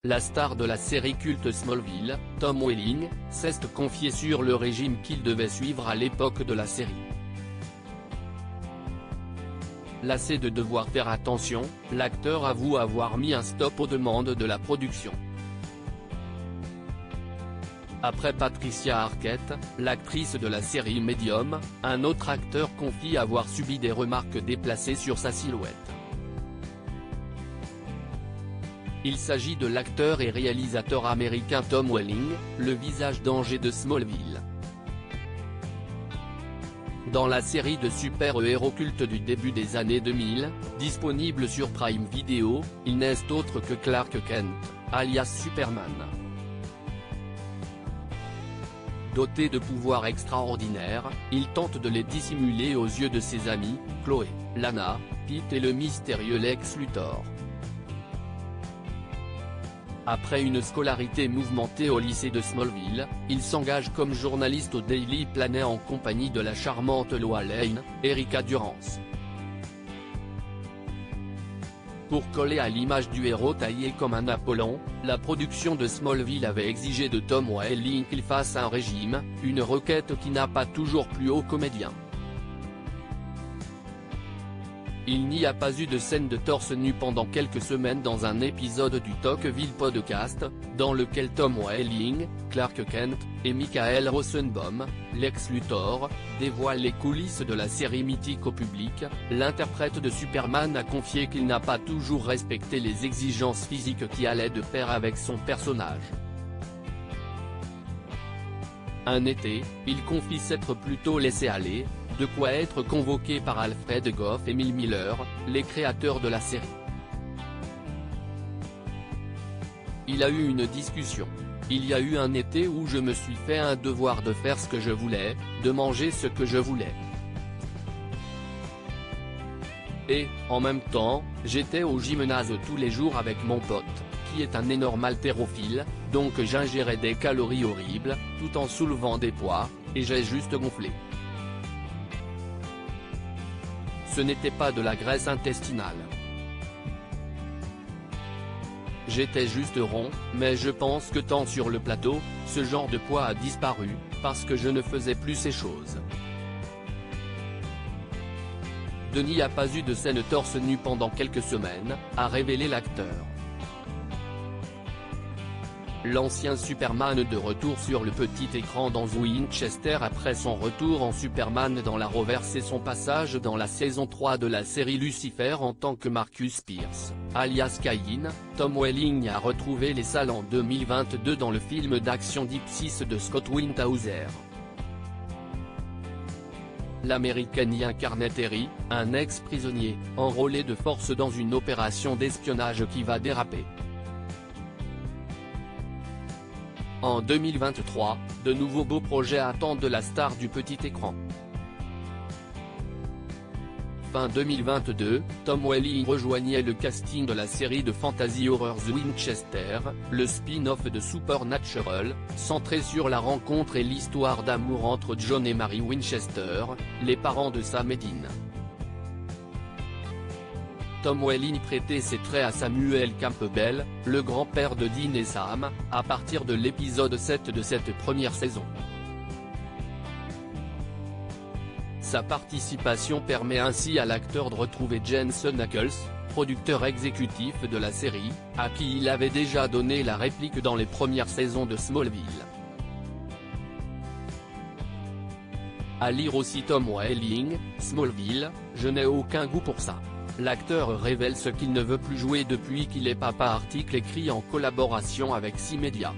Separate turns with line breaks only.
La star de la série culte Smallville, Tom Welling, s'est confié sur le régime qu'il devait suivre à l'époque de la série. Lassé de devoir faire attention, l'acteur avoue avoir mis un stop aux demandes de la production. Après Patricia Arquette, l'actrice de la série Medium, un autre acteur confie avoir subi des remarques déplacées sur sa silhouette. Il s'agit de l'acteur et réalisateur américain Tom Welling, le visage d'Angers de Smallville. Dans la série de super-héros culte du début des années 2000, disponible sur Prime Video, il n'est autre que Clark Kent, alias Superman. Doté de pouvoirs extraordinaires, il tente de les dissimuler aux yeux de ses amis, Chloé, Lana, Pete et le mystérieux Lex Luthor. Après une scolarité mouvementée au lycée de Smallville, il s'engage comme journaliste au Daily Planet en compagnie de la charmante Lois Lane, Erica Durance. Pour coller à l'image du héros taillé comme un Apollon, la production de Smallville avait exigé de Tom Welling qu'il fasse un régime, une requête qui n'a pas toujours plu au comédien. Il n'y a pas eu de scène de torse nu pendant quelques semaines dans un épisode du Tocqueville Podcast, dans lequel Tom Welling, Clark Kent, et Michael Rosenbaum, Lex Luthor, dévoilent les coulisses de la série mythique au public. L'interprète de Superman a confié qu'il n'a pas toujours respecté les exigences physiques qui allaient de pair avec son personnage. Un été, il confie s'être plutôt laissé aller, de quoi être convoqué par Alfred Gough et Mil Miller, les créateurs de la série. Il a eu une discussion. Il y a eu un été où je me suis fait un devoir de faire ce que je voulais, de manger ce que je voulais. Et, en même temps, j'étais au gymnase tous les jours avec mon pote, qui est un énorme haltérophile, donc j'ingérais des calories horribles, tout en soulevant des poids, et j'ai juste gonflé. Ce n'était pas de la graisse intestinale. J'étais juste rond, mais je pense que tant sur le plateau, ce genre de poids a disparu, parce que je ne faisais plus ces choses. Il n'y a pas eu de scène torse nu pendant quelques semaines, a révélé l'acteur. L'ancien Superman de retour sur le petit écran dans Winchester après son retour en Superman dans l'Arrowverse et son passage dans la saison 3 de la série Lucifer en tant que Marcus Pierce, alias Cain, Tom Welling a retrouvé les salles en 2022 dans le film d'action Deep Six de Scott Windhauser. L'Américain y incarnait Terry, un ex-prisonnier, enrôlé de force dans une opération d'espionnage qui va déraper. En 2023, de nouveaux beaux projets attendent la star du petit écran. Fin 2022, Tom Welling rejoignait le casting de la série de fantasy horror The Winchester, le spin-off de Supernatural, centré sur la rencontre et l'histoire d'amour entre John et Mary Winchester, les parents de Sam et Dean. Tom Welling prêtait ses traits à Samuel Campbell, le grand-père de Dean et Sam, à partir de l'épisode 7 de cette première saison. Sa participation permet ainsi à l'acteur de retrouver Jensen Ackles, producteur exécutif de la série, à qui il avait déjà donné la réplique dans les premières saisons de Smallville. À lire aussi Tom Welling, Smallville, je n'ai aucun goût pour ça. L'acteur révèle ce qu'il ne veut plus jouer depuis qu'il est papa. Article écrit en collaboration avec 6 médias.